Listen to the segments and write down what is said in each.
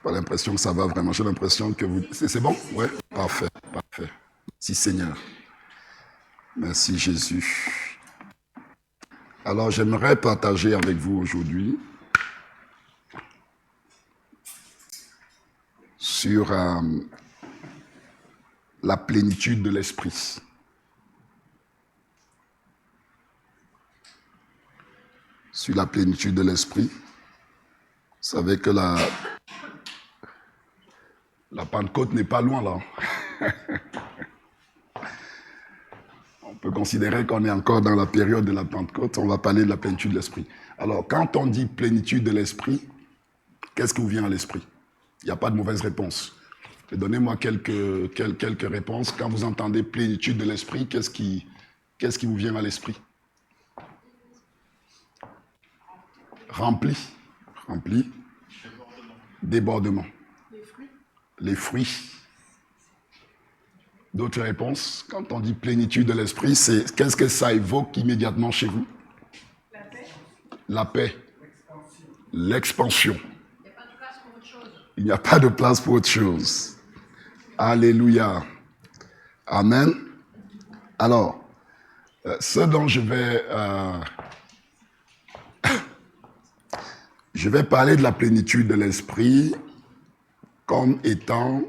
Pas l'impression que ça va vraiment. J'ai l'impression que vous... C'est bon? Ouais. Parfait, parfait. Merci Seigneur. Merci Jésus. Alors j'aimerais partager avec vous aujourd'hui sur la plénitude de l'esprit. Sur la plénitude de l'esprit. Vous savez que la Pentecôte n'est pas loin là. On peut considérer qu'on est encore dans la période de la Pentecôte. On va parler de la plénitude de l'esprit. Alors quand on dit plénitude de l'esprit, qu'est-ce qui vous vient à l'esprit? Il n'y a pas de mauvaise réponse. Donnez-moi quelques réponses. Quand vous entendez plénitude de l'esprit, qu'est-ce qui vous vient à l'esprit? Rempli. Rempli. Débordement. Les fruits. D'autres réponses? Quand on dit plénitude de l'esprit, qu'est-ce que ça évoque immédiatement chez vous? La paix. La paix. L'expansion. Il n'y a pas de place pour autre chose. Alléluia. Amen. Alors, ce dont je vais parler de la plénitude de l'esprit comme étant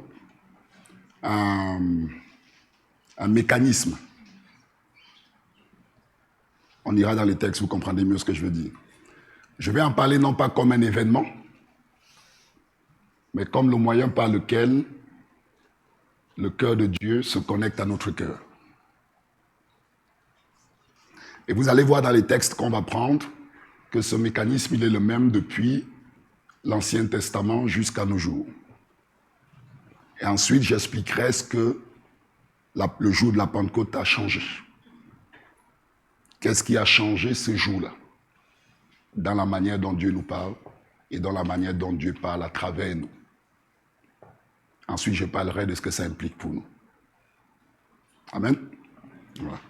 un mécanisme. On ira dans les textes, vous comprendrez mieux ce que je veux dire. Je vais en parler non pas comme un événement, mais comme le moyen par lequel le cœur de Dieu se connecte à notre cœur. Et vous allez voir dans les textes qu'on va prendre que ce mécanisme, il est le même depuis l'Ancien Testament jusqu'à nos jours. Et ensuite, j'expliquerai ce que le jour de la Pentecôte a changé. Qu'est-ce qui a changé ce jour-là? Dans la manière dont Dieu nous parle et dans la manière dont Dieu parle à travers nous. Ensuite, je parlerai de ce que ça implique pour nous. Amen. Voilà.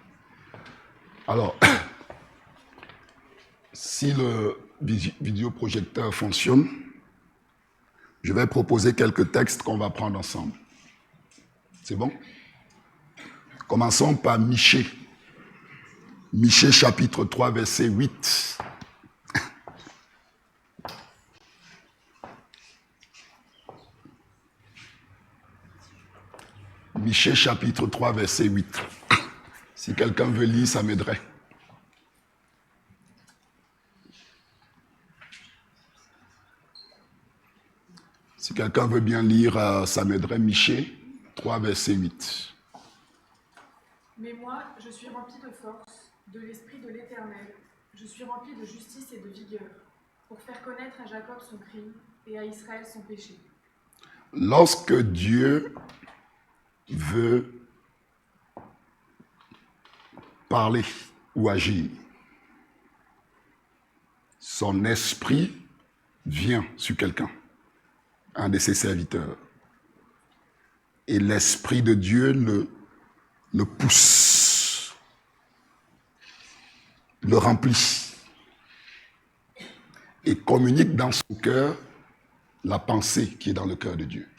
Alors, si le vidéoprojecteur fonctionne, je vais proposer quelques textes qu'on va prendre ensemble. C'est bon? Commençons par Michée. Michée chapitre 3, verset 8. Michée chapitre 3, verset 8. Si quelqu'un veut lire, ça m'aiderait. Si quelqu'un veut bien lire, ça m'aiderait. Michée 3, verset 8. Mais moi, je suis rempli de force, de l'esprit de l'Éternel. Je suis rempli de justice et de vigueur, pour faire connaître à Jacob son crime et à Israël son péché. Lorsque Dieu veut parler ou agir, son esprit vient sur quelqu'un, un de ses serviteurs. Et l'esprit de Dieu le pousse, le remplit et communique dans son cœur la pensée qui est dans le cœur de Dieu.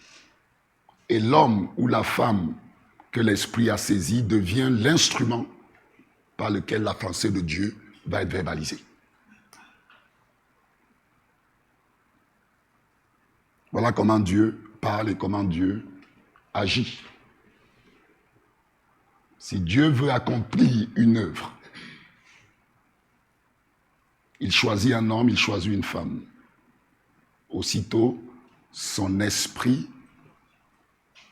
Et l'homme ou la femme que l'esprit a saisi devient l'instrument par lequel la pensée de Dieu va être verbalisée. Voilà comment Dieu parle et comment Dieu agit. Si Dieu veut accomplir une œuvre, il choisit un homme, il choisit une femme. Aussitôt, son esprit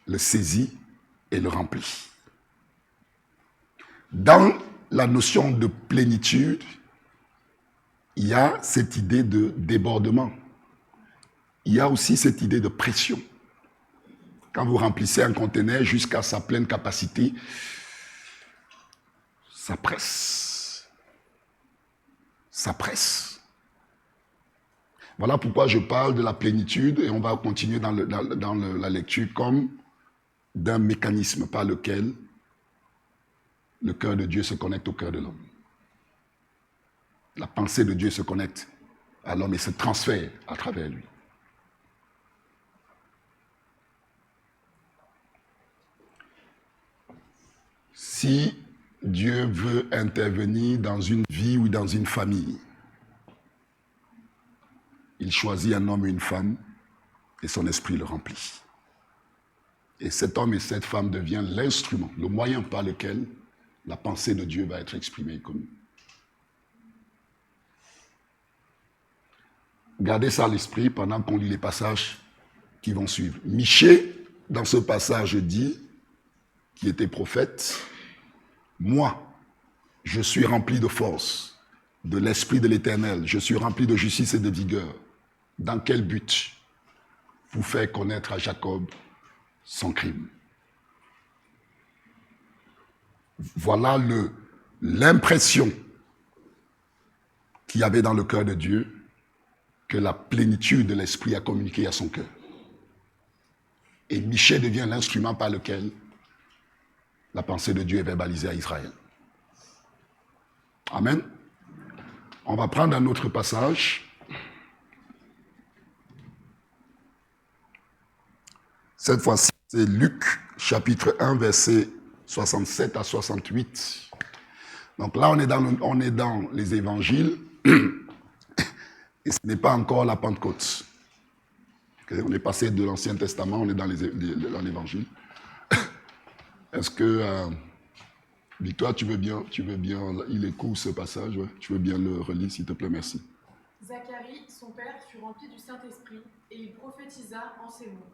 le saisit et le remplit. Dans la notion de plénitude, il y a cette idée de débordement. Il y a aussi cette idée de pression. Quand vous remplissez un conteneur jusqu'à sa pleine capacité, ça presse. Ça presse. Voilà pourquoi je parle de la plénitude et on va continuer dans la lecture comme d'un mécanisme par lequel le cœur de Dieu se connecte au cœur de l'homme. La pensée de Dieu se connecte à l'homme et se transfère à travers lui. Si Dieu veut intervenir dans une vie ou dans une famille, il choisit un homme et une femme et son esprit le remplit. Et cet homme et cette femme deviennent l'instrument, le moyen par lequel la pensée de Dieu va être exprimée et connue. Gardez ça à l'esprit pendant qu'on lit les passages qui vont suivre. Michée, dans ce passage, dit, qui était prophète, « Moi, je suis rempli de force, de l'esprit de l'Éternel, je suis rempli de justice et de vigueur. Dans quel but? Pour faire connaître à Jacob son crime. » Voilà l'impression qu'il y avait dans le cœur de Dieu, que la plénitude de l'esprit a communiqué à son cœur. Et Michée devient l'instrument par lequel la pensée de Dieu est verbalisée à Israël. Amen. On va prendre un autre passage. Cette fois-ci, c'est Luc, chapitre 1, versets 67 à 68. Donc là, on est dans les évangiles. Et ce n'est pas encore la Pentecôte. Okay? On est passé de l'Ancien Testament, on est dans l'Évangile. Est-ce que, Victoire, tu veux bien, il est court ce passage, ouais? Tu veux bien le relire, s'il te plaît, merci. Zacharie, son père, fut rempli du Saint-Esprit, et il prophétisa en ces mots.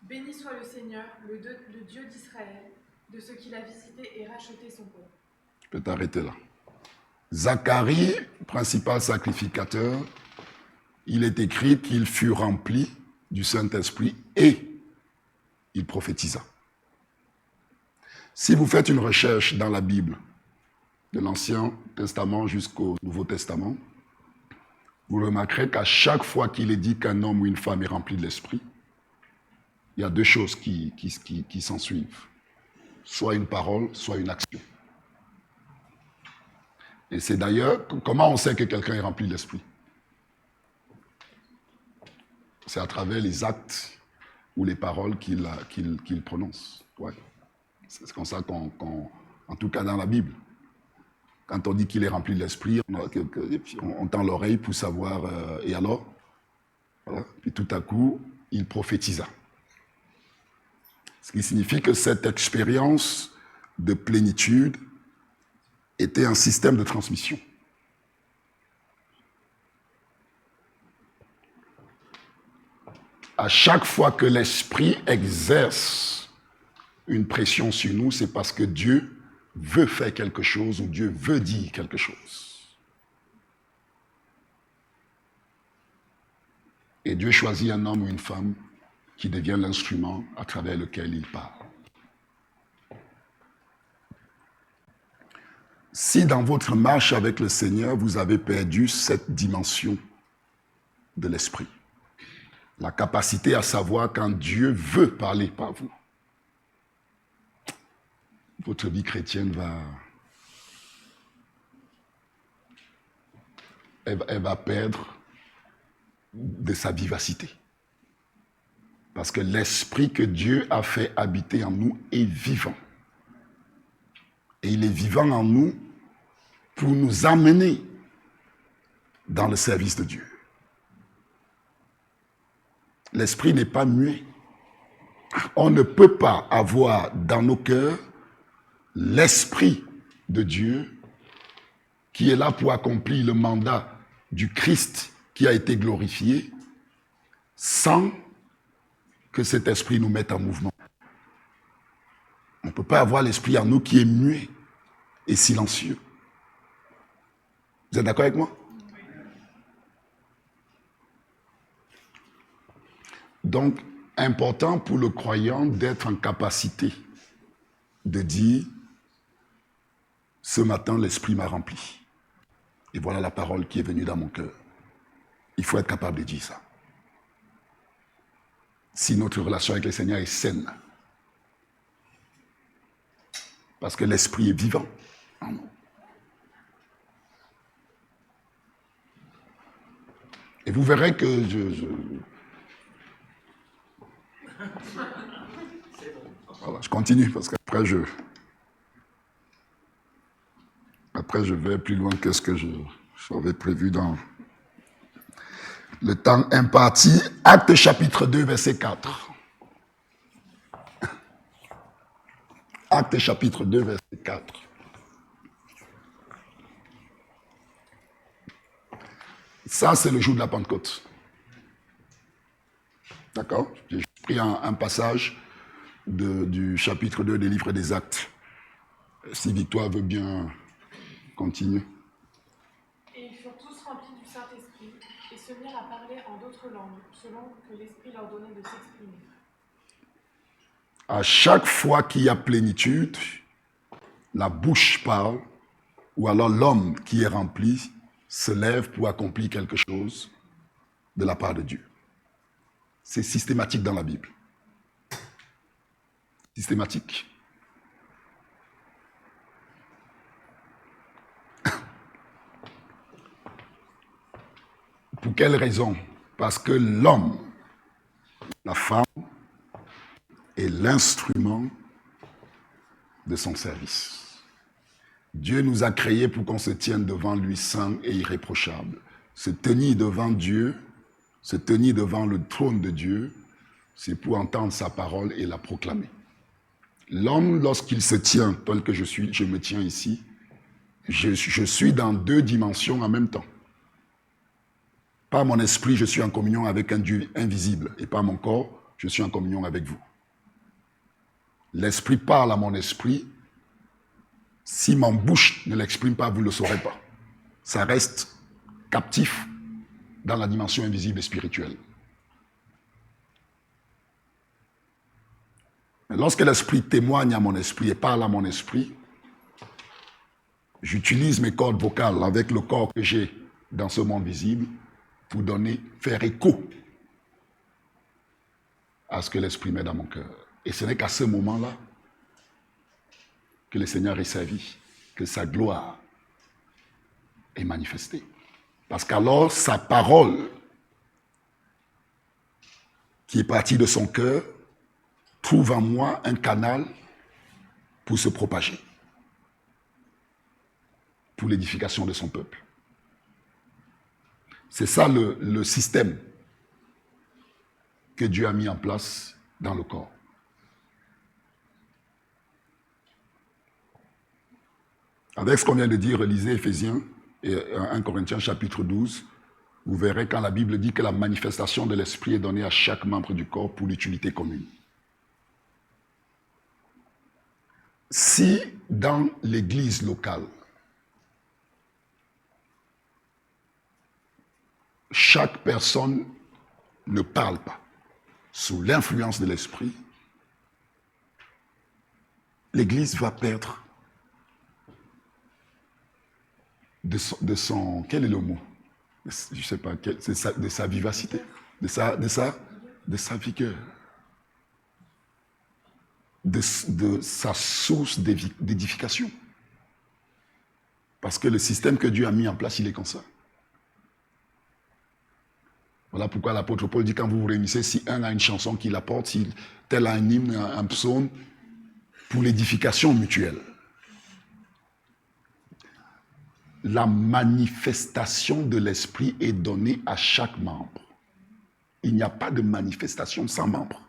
Béni soit le Seigneur, le Dieu d'Israël, de ce qu'il a visité et racheté son peuple. Je peux t'arrêter là. Zacharie, principal sacrificateur, il est écrit qu'il fut rempli du Saint-Esprit et il prophétisa. Si vous faites une recherche dans la Bible, de l'Ancien Testament jusqu'au Nouveau Testament, vous remarquerez qu'à chaque fois qu'il est dit qu'un homme ou une femme est rempli de l'Esprit, il y a deux choses qui s'en suivent. Soit une parole, soit une action. Et c'est d'ailleurs, comment on sait que quelqu'un est rempli de l'Esprit? C'est à travers les actes ou les paroles qu'il prononce. Ouais. C'est comme ça en tout cas dans la Bible, quand on dit qu'il est rempli de l'Esprit, on tend l'oreille pour savoir, et alors? Voilà. Puis tout à coup, il prophétisa. Ce qui signifie que cette expérience de plénitude était un système de transmission. À chaque fois que l'Esprit exerce une pression sur nous, c'est parce que Dieu veut faire quelque chose ou Dieu veut dire quelque chose. Et Dieu choisit un homme ou une femme qui devient l'instrument à travers lequel il parle. Si dans votre marche avec le Seigneur, vous avez perdu cette dimension de l'esprit, la capacité à savoir quand Dieu veut parler par vous, votre vie chrétienne va perdre de sa vivacité. Parce que l'esprit que Dieu a fait habiter en nous est vivant. Et il est vivant en nous pour nous amener dans le service de Dieu. L'esprit n'est pas muet. On ne peut pas avoir dans nos cœurs l'esprit de Dieu qui est là pour accomplir le mandat du Christ qui a été glorifié sans que cet esprit nous mette en mouvement. On ne peut pas avoir l'esprit en nous qui est muet et silencieux. Vous êtes d'accord avec moi? Donc, important pour le croyant d'être en capacité de dire « Ce matin, l'Esprit m'a rempli. Et voilà la parole qui est venue dans mon cœur. » Il faut être capable de dire ça. Si notre relation avec le Seigneur est saine. Parce que l'Esprit est vivant en nous. Et vous verrez que Voilà, je continue parce qu'après Après, je vais plus loin que ce que j'avais prévu dans le temps imparti. Actes chapitre 2, verset 4. Actes chapitre 2, verset 4. Ça, c'est le jour de la Pentecôte. D'accord? J'ai pris un passage du chapitre 2 des livres des Actes. Si Victoire veut bien continuer. Et ils furent tous remplis du Saint-Esprit et se mirent à parler en d'autres langues, selon que l'Esprit leur donnait de s'exprimer. À chaque fois qu'il y a plénitude, la bouche parle, ou alors l'homme qui est rempli se lève pour accomplir quelque chose de la part de Dieu. C'est systématique dans la Bible. Systématique. Pour quelle raison? Parce que l'homme, la femme, est l'instrument de son service. Dieu nous a créés pour qu'on se tienne devant lui saint et irréprochable. Se tenir devant Dieu, se tenir devant le trône de Dieu, c'est pour entendre sa parole et la proclamer. L'homme, lorsqu'il se tient, tel que je me tiens ici, je suis dans deux dimensions en même temps. Par mon esprit, je suis en communion avec un Dieu invisible, et par mon corps, je suis en communion avec vous. L'esprit parle à mon esprit. Si mon bouche ne l'exprime pas, vous ne le saurez pas. Ça reste captif dans la dimension invisible et spirituelle. Mais lorsque l'esprit témoigne à mon esprit et parle à mon esprit, j'utilise mes cordes vocales avec le corps que j'ai dans ce monde visible pour faire écho à ce que l'esprit met dans mon cœur. Et ce n'est qu'à ce moment-là que le Seigneur est servi, que sa gloire est manifestée. Parce qu'alors, sa parole, qui est partie de son cœur, trouve en moi un canal pour se propager, pour l'édification de son peuple. C'est ça le système que Dieu a mis en place dans le corps. Avec ce qu'on vient de dire, relisez Éphésiens et 1 Corinthiens chapitre 12, vous verrez quand la Bible dit que la manifestation de l'Esprit est donnée à chaque membre du corps pour l'utilité commune. Si dans l'église locale, chaque personne ne parle pas sous l'influence de l'Esprit, l'église va perdre de son quel est le mot? Je ne sais pas, de sa vivacité, de sa vigueur, de sa source d'édification. Parce que le système que Dieu a mis en place, il est comme ça. Voilà pourquoi l'apôtre Paul dit, quand vous vous réunissez, si un a une chanson qu'il apporte, si tel a un hymne, un psaume, pour l'édification mutuelle. La manifestation de l'esprit est donnée à chaque membre. Il n'y a pas de manifestation sans membre.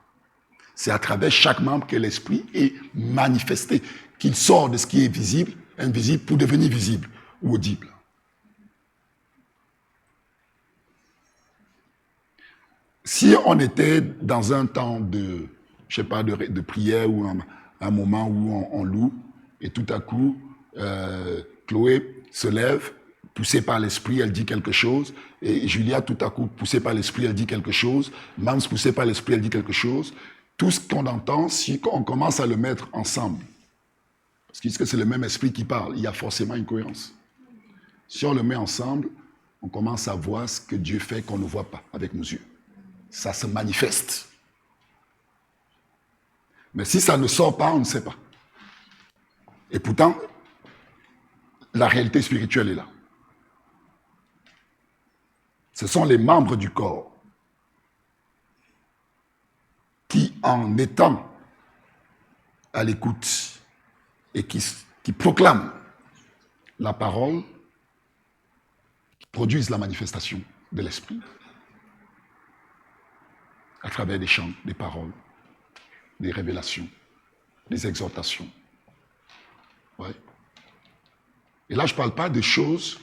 C'est à travers chaque membre que l'esprit est manifesté, qu'il sort de ce qui est visible, invisible, pour devenir visible ou audible. Si on était dans un temps de, je sais pas, de prière ou un moment où on loue, et tout à coup, Chloé se lève, poussée par l'esprit, elle dit quelque chose, et Julia, tout à coup, poussée par l'esprit, elle dit quelque chose, Mams, poussée par l'esprit, elle dit quelque chose. Tout ce qu'on entend, si on commence à le mettre ensemble, parce que c'est le même esprit qui parle, il y a forcément une cohérence. Si on le met ensemble, on commence à voir ce que Dieu fait qu'on ne voit pas avec nos yeux. Ça se manifeste. Mais si ça ne sort pas, on ne sait pas. Et pourtant, la réalité spirituelle est là. Ce sont les membres du corps qui, en étant à l'écoute et qui proclament la parole qui produisent la manifestation de l'esprit à travers des chants, des paroles, des révélations, des exhortations. Ouais. Et là, je ne parle pas de choses,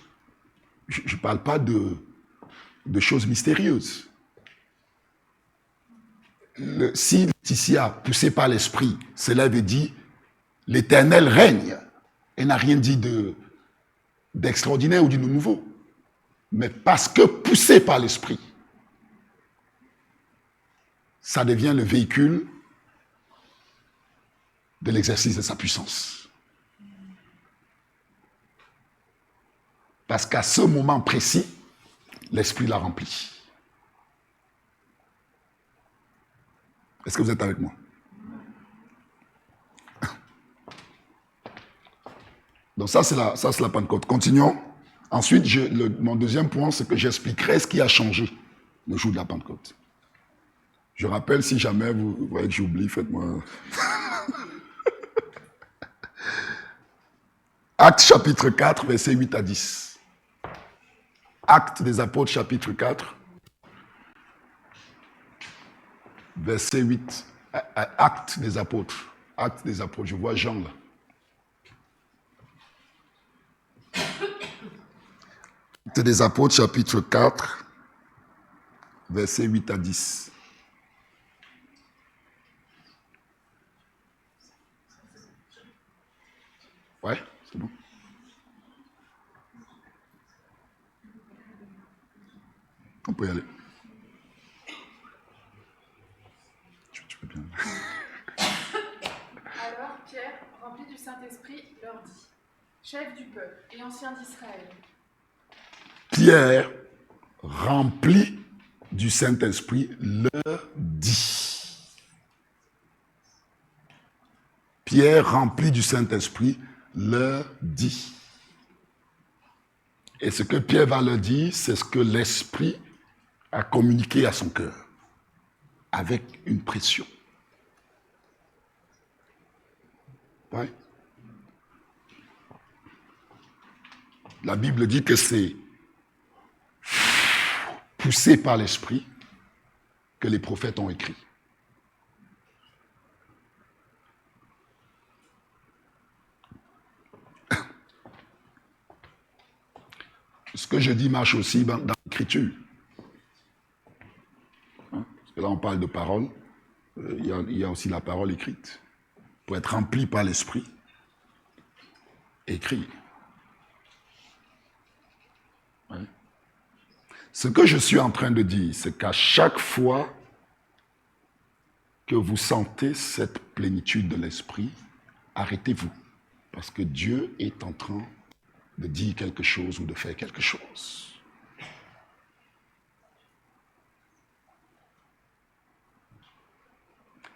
je ne parle pas de choses mystérieuses. Si Laetitia, poussée par l'esprit, s'élève et dit « l'Éternel règne », elle n'a rien dit d'extraordinaire ou de nouveau. Mais parce que poussée par l'esprit, ça devient le véhicule de l'exercice de sa puissance. Parce qu'à ce moment précis, l'esprit l'a rempli. Est-ce que vous êtes avec moi? Donc ça, c'est la Pentecôte. Continuons. Ensuite, mon deuxième point, c'est que j'expliquerai ce qui a changé le jour de la Pentecôte. Je rappelle, si jamais vous voyez que j'oublie, faites-moi... Actes chapitre 4, versets 8 à 10. Actes des apôtres chapitre 4, verset 8. Actes des apôtres. Actes des apôtres. Je vois Jean là. Actes des apôtres chapitre 4, verset 8 à 10. Ouais, c'est bon. On peut y aller. Tu peux bien. Alors Pierre, rempli du Saint-Esprit, leur dit, chef du peuple et ancien d'Israël. Pierre, rempli du Saint-Esprit, leur dit. Pierre, rempli du Saint-Esprit, leur dit. Et ce que Pierre va leur dire, c'est ce que l'Esprit a communiqué à son cœur, avec une pression. Ouais. La Bible dit que c'est poussé par l'Esprit que les prophètes ont écrit. Ce que je dis marche aussi dans l'Écriture. Parce que là, on parle de parole. Il y a aussi la parole écrite. Pour être rempli par l'Esprit, écrit. Ouais. Ce que je suis en train de dire, c'est qu'à chaque fois que vous sentez cette plénitude de l'Esprit, arrêtez-vous. Parce que Dieu est en train de dire quelque chose ou de faire quelque chose.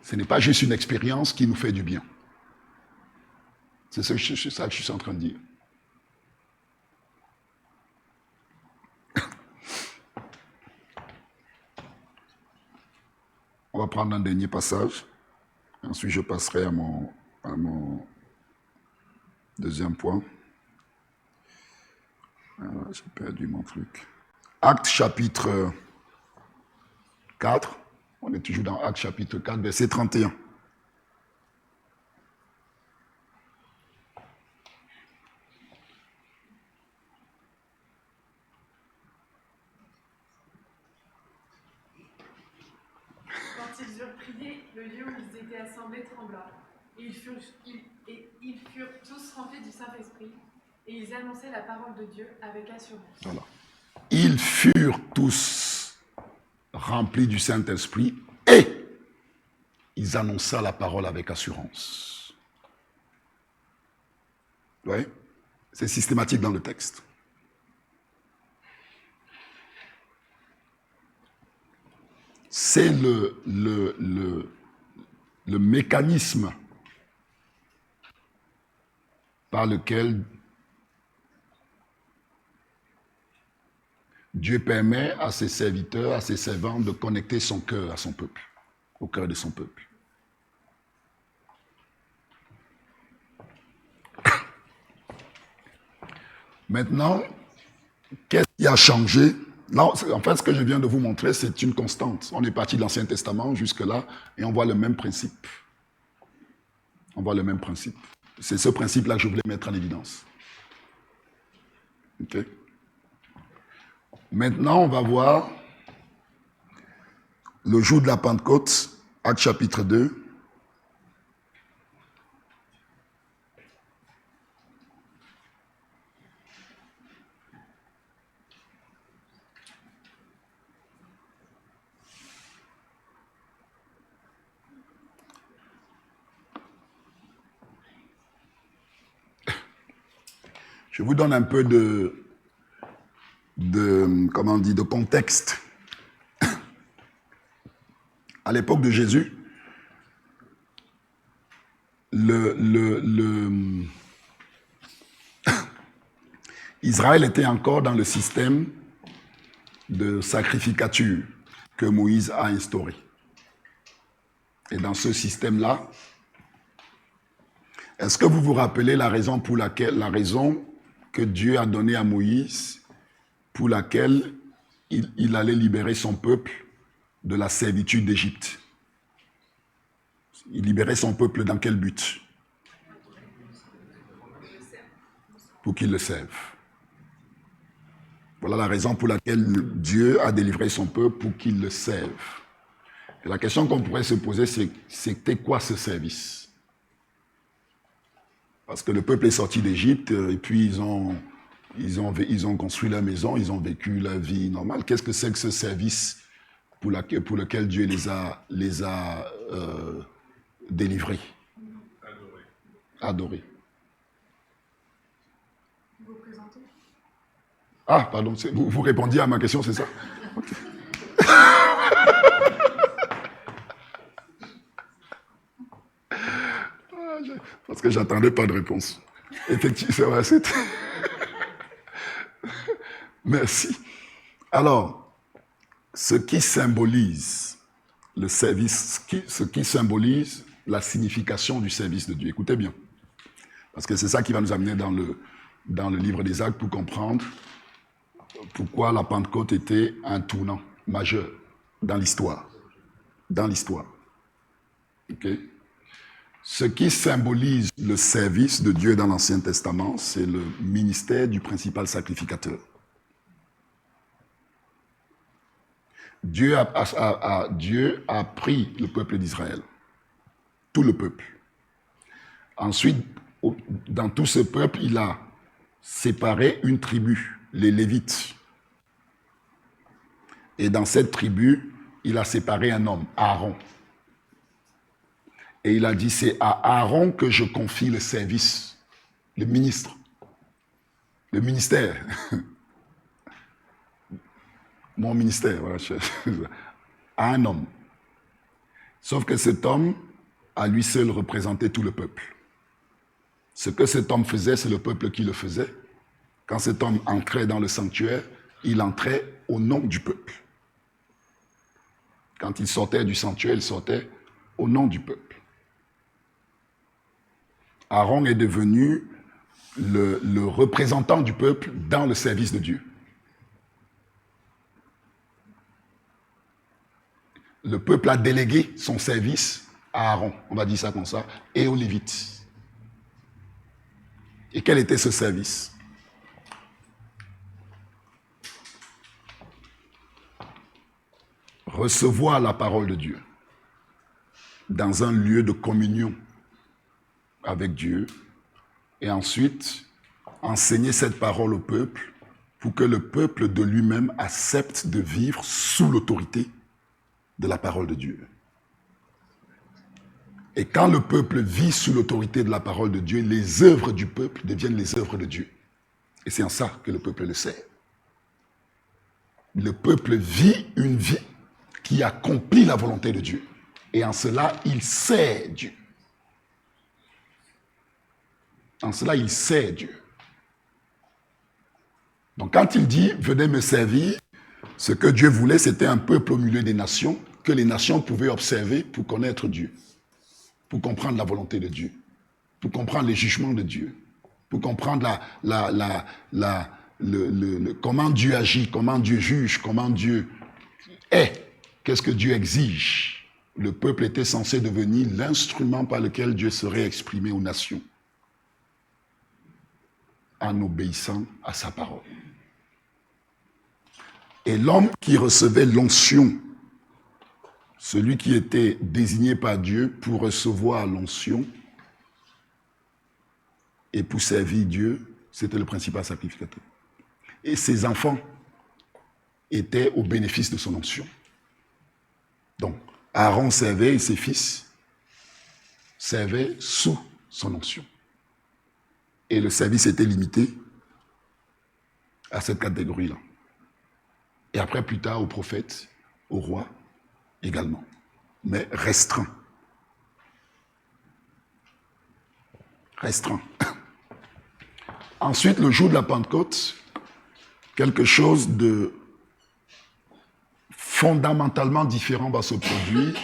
Ce n'est pas juste une expérience qui nous fait du bien. C'est ça que je suis en train de dire. On va prendre un dernier passage. Ensuite, je passerai à mon deuxième point. Ah, j'ai perdu mon truc. Actes chapitre 4. On est toujours dans Actes chapitre 4, verset 31. Quand ils eurent prié, le lieu où ils étaient assemblés trembla. Et ils furent tous remplis du Saint-Esprit, et ils annonçaient la parole de Dieu avec assurance. Voilà. Ils furent tous remplis du Saint-Esprit et ils annonçaient la parole avec assurance. Oui, c'est systématique dans le texte. C'est le mécanisme par lequel Dieu permet à ses serviteurs, à ses servants de connecter son cœur à son peuple, au cœur de son peuple. Maintenant, qu'est-ce qui a changé? Là, en fait, ce que je viens de vous montrer, c'est une constante. On est parti de l'Ancien Testament jusque-là et on voit le même principe. On voit le même principe. C'est ce principe-là que je voulais mettre en évidence. Ok. Maintenant, on va voir le jour de la Pentecôte, Actes chapitre 2. Je vous donne un peu de contexte. À l'époque de Jésus, Israël était encore dans le système de sacrificature que Moïse a instauré. Et dans ce système-là, est-ce que vous vous rappelez la raison que Dieu a donnée à Moïse pour laquelle il allait libérer son peuple de la servitude d'Égypte? Il libérait son peuple dans quel but? Pour qu'il le serve. Voilà la raison pour laquelle Dieu a délivré son peuple, pour qu'il le serve. Et la question qu'on pourrait se poser, c'est c'était quoi ce service? Parce que le peuple est sorti d'Égypte et puis ils ont construit leur maison, ils ont vécu leur vie normale. Qu'est-ce que c'est que ce service pour lequel Dieu les a délivrés? Adorés. Vous présentez? Ah, pardon, vous répondiez à ma question, c'est ça? Okay. Parce que j'attendais pas de réponse. Effectivement, c'est vrai, c'était... Merci. Alors, ce qui symbolise le service, ce qui symbolise la signification du service de Dieu. Écoutez bien. Parce que c'est ça qui va nous amener dans le livre des Actes pour comprendre pourquoi la Pentecôte était un tournant majeur dans l'histoire. Dans l'histoire. OK? Ce qui symbolise le service de Dieu dans l'Ancien Testament, c'est le ministère du principal sacrificateur. Dieu a pris le peuple d'Israël, tout le peuple. Ensuite, dans tout ce peuple, il a séparé une tribu, les Lévites. Et dans cette tribu, il a séparé un homme, Aaron. Et il a dit, c'est à Aaron que je confie le service, le ministère. Mon ministère, voilà, à un homme. Sauf que cet homme, à lui seul, représentait tout le peuple. Ce que cet homme faisait, c'est le peuple qui le faisait. Quand cet homme entrait dans le sanctuaire, il entrait au nom du peuple. Quand il sortait du sanctuaire, il sortait au nom du peuple. Aaron est devenu le représentant du peuple dans le service de Dieu. Le peuple a délégué son service à Aaron, on va dire ça comme ça, et aux Lévites. Et quel était ce service? Recevoir la parole de Dieu dans un lieu de communion avec Dieu et ensuite enseigner cette parole au peuple pour que le peuple de lui-même accepte de vivre sous l'autorité de la parole de Dieu. Et quand le peuple vit sous l'autorité de la parole de Dieu, les œuvres du peuple deviennent les œuvres de Dieu. Et c'est en ça que le peuple le sait. Le peuple vit une vie qui accomplit la volonté de Dieu. Et en cela, il sait Dieu. En cela, il sait Dieu. Donc quand il dit « venez me servir », ce que Dieu voulait, c'était un peuple au milieu des nations, que les nations pouvaient observer pour connaître Dieu, pour comprendre la volonté de Dieu, pour comprendre les jugements de Dieu, pour comprendre comment Dieu agit, comment Dieu juge, comment Dieu est, qu'est-ce que Dieu exige. Le peuple était censé devenir l'instrument par lequel Dieu serait exprimé aux nations, en obéissant à sa parole. Et l'homme qui recevait l'onction, celui qui était désigné par Dieu pour recevoir l'onction et pour servir Dieu, c'était le principal sacrificateur. Et ses enfants étaient au bénéfice de son onction. Donc, Aaron servait et ses fils servaient sous son onction. Et le service était limité à cette catégorie-là. Et après, plus tard, aux prophètes, aux rois également, mais restreint. Restreint. Ensuite, le jour de la Pentecôte, quelque chose de fondamentalement différent va se produire.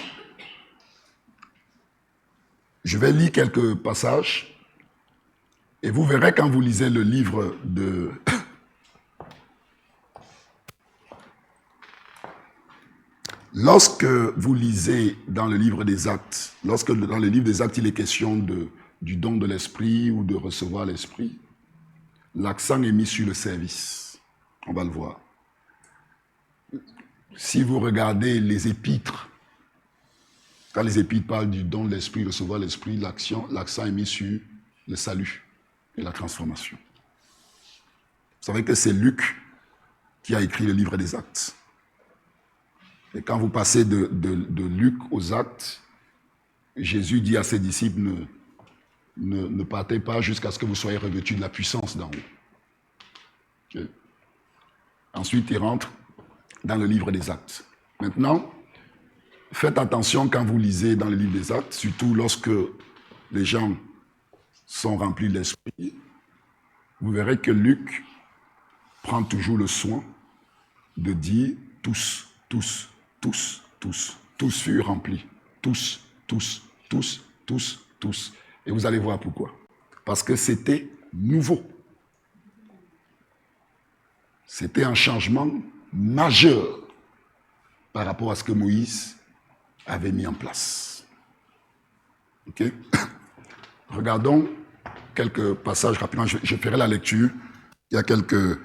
Je vais lire quelques passages et vous verrez quand vous lisez le livre de... Lorsque vous lisez dans le livre des Actes, lorsque dans le livre des Actes, il est question du don de l'Esprit ou de recevoir l'Esprit, l'accent est mis sur le service. On va le voir. Si vous regardez les épîtres, quand les épîtres parlent du don de l'Esprit, recevoir l'Esprit, l'accent est mis sur le salut et la transformation. Vous savez que c'est Luc qui a écrit le livre des Actes. Et quand vous passez de Luc aux Actes, Jésus dit à ses disciples, ne partez pas jusqu'à ce que vous soyez revêtus de la puissance d'en haut. Okay. Ensuite, il rentre dans le livre des Actes. Maintenant, faites attention quand vous lisez dans le livre des Actes, surtout lorsque les gens sont remplis de l'Esprit, vous verrez que Luc prend toujours le soin de dire tous furent remplis. Tous. Et vous allez voir pourquoi. Parce que c'était nouveau. C'était un changement majeur par rapport à ce que Moïse avait mis en place. Ok? Regardons quelques passages rapidement. Je ferai la lecture. Il y a quelques...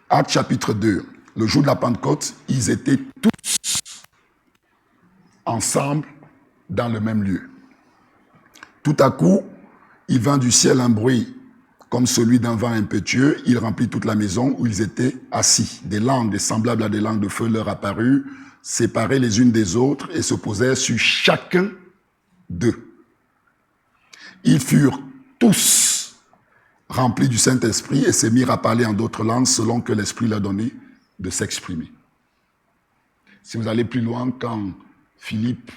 Actes chapitre 2. Le jour de la Pentecôte, ils étaient tous ensemble dans le même lieu. Tout à coup, il vint du ciel un bruit comme celui d'un vent impétueux. Il remplit toute la maison où ils étaient assis. Des langues semblables à des langues de feu leur apparurent, séparées les unes des autres et se posèrent sur chacun d'eux. Ils furent tous remplis du Saint-Esprit et se mirent à parler en d'autres langues selon que l'Esprit leur donnait de s'exprimer. Si vous allez plus loin, quand Philippe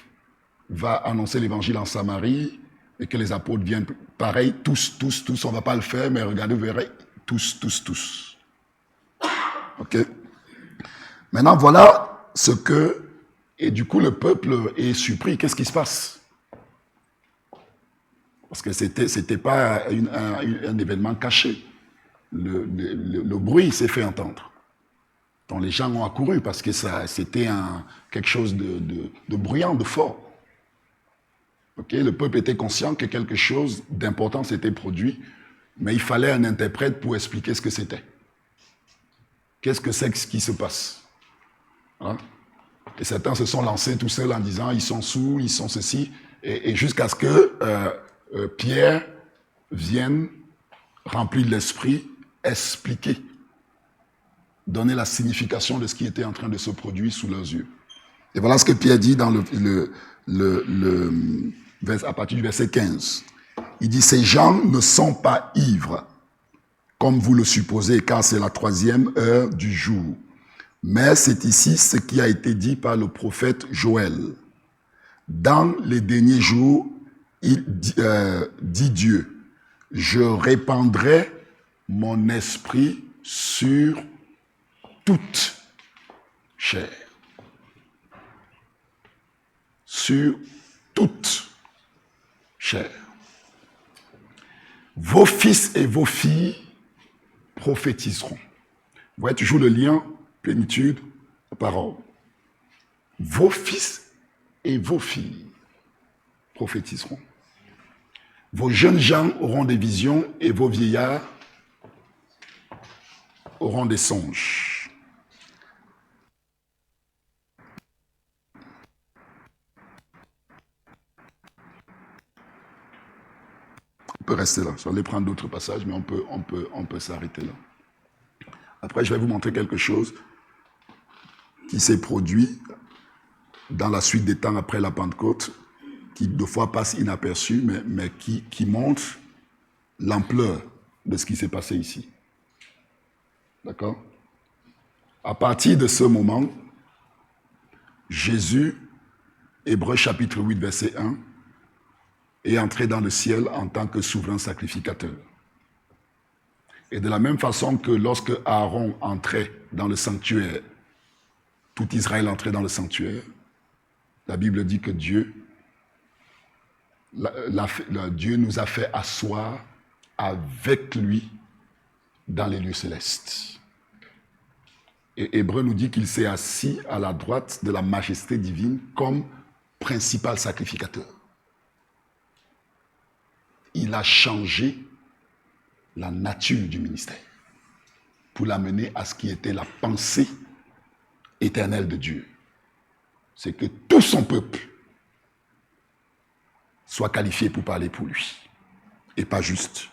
va annoncer l'évangile en Samarie et que les apôtres viennent, pareil, tous, on ne va pas le faire, mais regardez, vous verrez, tous. Ok? Maintenant, voilà ce que, et du coup, le peuple est surpris. Qu'est-ce qui se passe? Parce que c'était pas un événement caché. Le bruit s'est fait entendre. Donc les gens ont accouru parce que c'était quelque chose de bruyant, de fort. Okay? Le peuple était conscient que quelque chose d'important s'était produit, mais il fallait un interprète pour expliquer ce que c'était. Qu'est-ce que c'est qui se passe? Hein? Et certains se sont lancés tout seuls en disant ils sont saouls, ils sont ceci, et jusqu'à ce que Pierre vienne, rempli de l'esprit, expliquer, donner la signification de ce qui était en train de se produire sous leurs yeux. Et voilà ce que Pierre dit dans à partir du verset 15. Il dit, ces gens ne sont pas ivres, comme vous le supposez, car c'est la 3e heure du jour. Mais c'est ici ce qui a été dit par le prophète Joël. Dans les derniers jours, il dit Dieu, je répandrai mon esprit sur toute chair. Sur toute chair. Vos fils et vos filles prophétiseront. Vous voyez toujours le lien, plénitude, parole. Vos fils et vos filles prophétiseront. Vos jeunes gens auront des visions et vos vieillards auront des songes. On peut rester là. Je vais prendre d'autres passages, mais on peut s'arrêter là. Après, je vais vous montrer quelque chose qui s'est produit dans la suite des temps après la Pentecôte, qui deux fois passe inaperçu, mais qui montre l'ampleur de ce qui s'est passé ici. D'accord? À partir de ce moment, Jésus, Hébreux chapitre 8, verset 1, est entré dans le ciel en tant que souverain sacrificateur. Et de la même façon que lorsque Aaron entrait dans le sanctuaire, tout Israël entrait dans le sanctuaire, la Bible dit que Dieu nous a fait asseoir avec lui dans les lieux célestes. Et Hébreu nous dit qu'il s'est assis à la droite de la majesté divine comme principal sacrificateur. Il a changé la nature du ministère pour l'amener à ce qui était la pensée éternelle de Dieu. C'est que tout son peuple soit qualifié pour parler pour lui et pas juste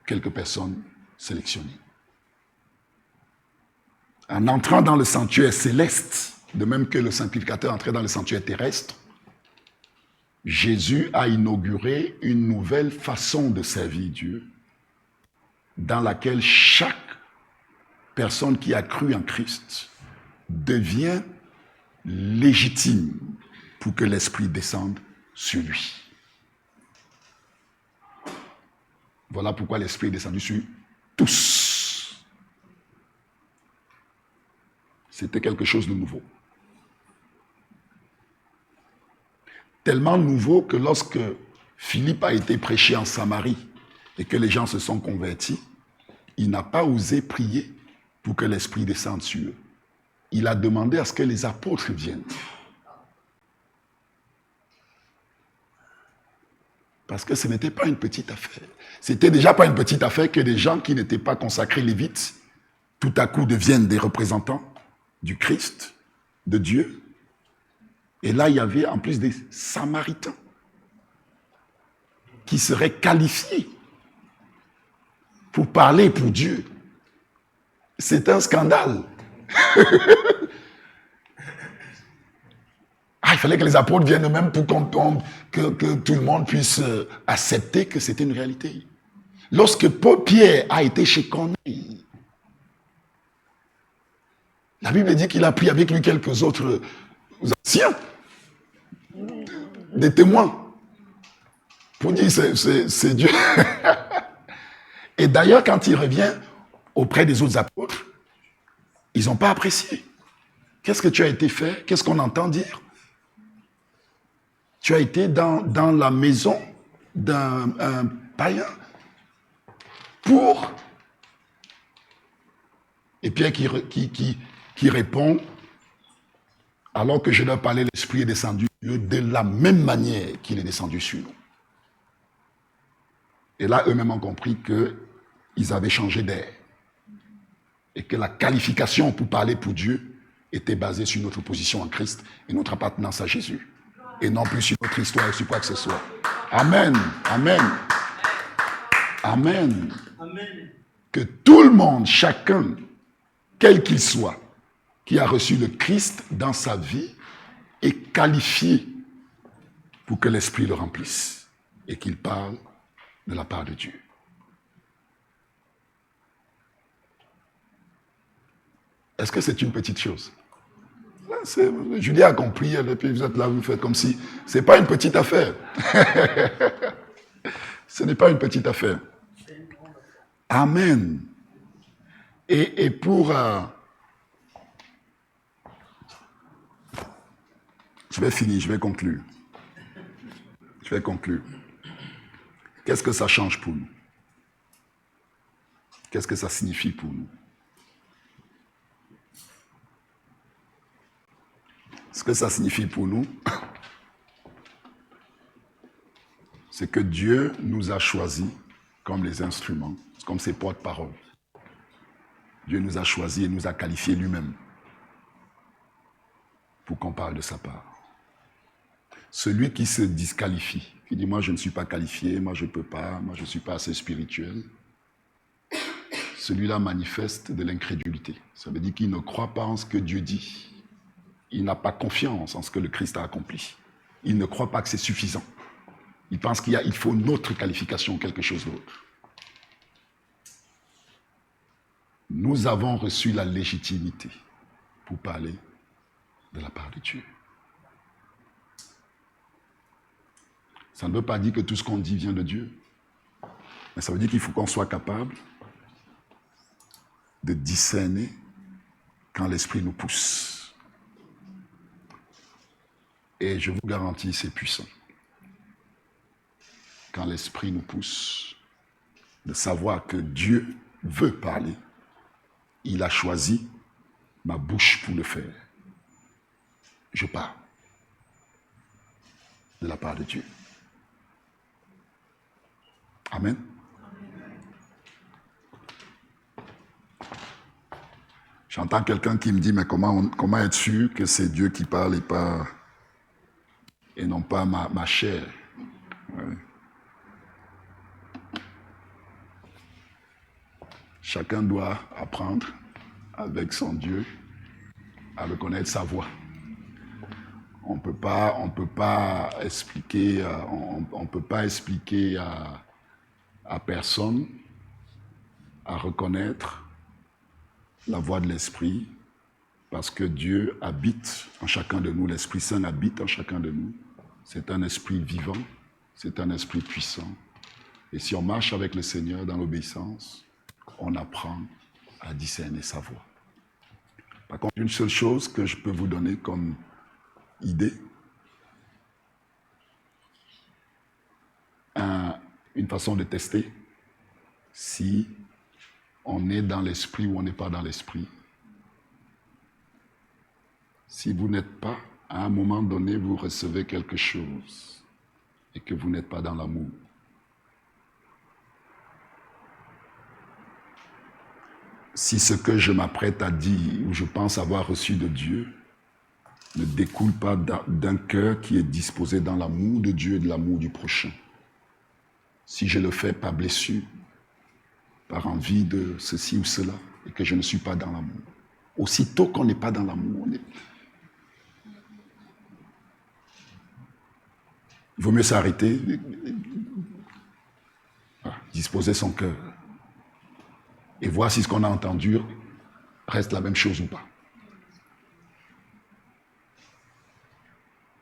quelques personnes sélectionnées. En entrant dans le sanctuaire céleste, de même que le sacrificateur entrait dans le sanctuaire terrestre, Jésus a inauguré une nouvelle façon de servir Dieu, dans laquelle chaque personne qui a cru en Christ devient légitime pour que l'Esprit descende sur lui. Voilà pourquoi l'Esprit est descendu sur tous. C'était quelque chose de nouveau. Tellement nouveau que lorsque Philippe a été prêché en Samarie et que les gens se sont convertis, il n'a pas osé prier pour que l'Esprit descende sur eux. Il a demandé à ce que les apôtres viennent. Parce que ce n'était pas une petite affaire. C'était déjà pas une petite affaire que des gens qui n'étaient pas consacrés lévites, tout à coup deviennent des représentants du Christ, de Dieu. Et là, il y avait en plus des Samaritains qui seraient qualifiés pour parler pour Dieu. C'est un scandale. Il fallait que les apôtres viennent eux-mêmes pour que tout le monde puisse accepter que c'était une réalité. Lorsque Paul Pierre a été chez Corneille, la Bible dit qu'il a pris avec lui quelques autres anciens, des témoins, pour dire c'est Dieu. Et d'ailleurs, quand il revient auprès des autres apôtres, ils n'ont pas apprécié. Qu'est-ce que tu as été fait? Qu'est-ce qu'on entend dire? Tu as été dans la maison d'un païen pour... Et Pierre qui répond, alors que je leur parlais, l'Esprit est descendu de la même manière qu'il est descendu sur nous. Et là, eux-mêmes ont compris qu'ils avaient changé d'air. Et que la qualification pour parler pour Dieu était basée sur notre position en Christ et notre appartenance à Jésus. Et non plus sur notre histoire ou sur quoi que ce soit. Amen. Amen. Amen. Amen. Que tout le monde, chacun, quel qu'il soit, qui a reçu le Christ dans sa vie, est qualifié pour que l'Esprit le remplisse et qu'il parle de la part de Dieu. Est-ce que c'est une petite chose? Julie a compris, et puis vous êtes là, vous faites comme si... Ce n'est pas une petite affaire. Ce n'est pas une petite affaire. Amen. Et pour... Je vais finir, je vais conclure. Qu'est-ce que ça change pour nous? Qu'est-ce que ça signifie pour nous? Ce que ça signifie pour nous, c'est que Dieu nous a choisis comme les instruments, comme ses porte-paroles. Dieu nous a choisis et nous a qualifiés lui-même pour qu'on parle de sa part. Celui qui se disqualifie, qui dit « moi je ne suis pas qualifié, moi je ne peux pas, moi je ne suis pas assez spirituel », celui-là manifeste de l'incrédulité. Ça veut dire qu'il ne croit pas en ce que Dieu dit. Il n'a pas confiance en ce que le Christ a accompli. Il ne croit pas que c'est suffisant. Il pense qu'il faut une autre qualification ou quelque chose d'autre. Nous avons reçu la légitimité pour parler de la part de Dieu. Ça ne veut pas dire que tout ce qu'on dit vient de Dieu. Mais ça veut dire qu'il faut qu'on soit capable de discerner quand l'Esprit nous pousse. Et je vous garantis, c'est puissant. Quand l'Esprit nous pousse, de savoir que Dieu veut parler. Il a choisi ma bouche pour le faire. Je parle de la part de Dieu. Amen. J'entends quelqu'un qui me dit, mais comment être sûr que c'est Dieu qui parle et non pas ma chair? Ouais. Chacun doit apprendre avec son Dieu à reconnaître sa voix. On ne peut pas expliquer à personne à reconnaître la voix de l'Esprit parce que Dieu habite en chacun de nous, l'Esprit Saint habite en chacun de nous. C'est un esprit vivant, c'est un esprit puissant. Et si on marche avec le Seigneur dans l'obéissance, on apprend à discerner sa voix. Par contre, une seule chose que je peux vous donner comme idée, une façon de tester si on est dans l'esprit ou on n'est pas dans l'esprit. Si vous n'êtes pas, à un moment donné, vous recevez quelque chose et que vous n'êtes pas dans l'amour. Si ce que je m'apprête à dire ou je pense avoir reçu de Dieu ne découle pas d'un cœur qui est disposé dans l'amour de Dieu et de l'amour du prochain. Si je le fais par blessure, par envie de ceci ou cela, et que je ne suis pas dans l'amour. Aussitôt qu'on n'est pas dans l'amour, il vaut mieux s'arrêter, disposer son cœur, et voir si ce qu'on a entendu reste la même chose ou pas.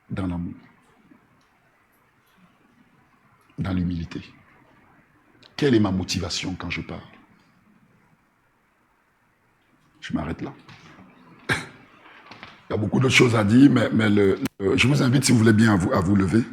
Dans l'amour. Dans l'humilité. Quelle est ma motivation quand je parle? Je m'arrête là. Il y a beaucoup d'autres choses à dire, mais je vous invite, si vous voulez bien, à vous lever.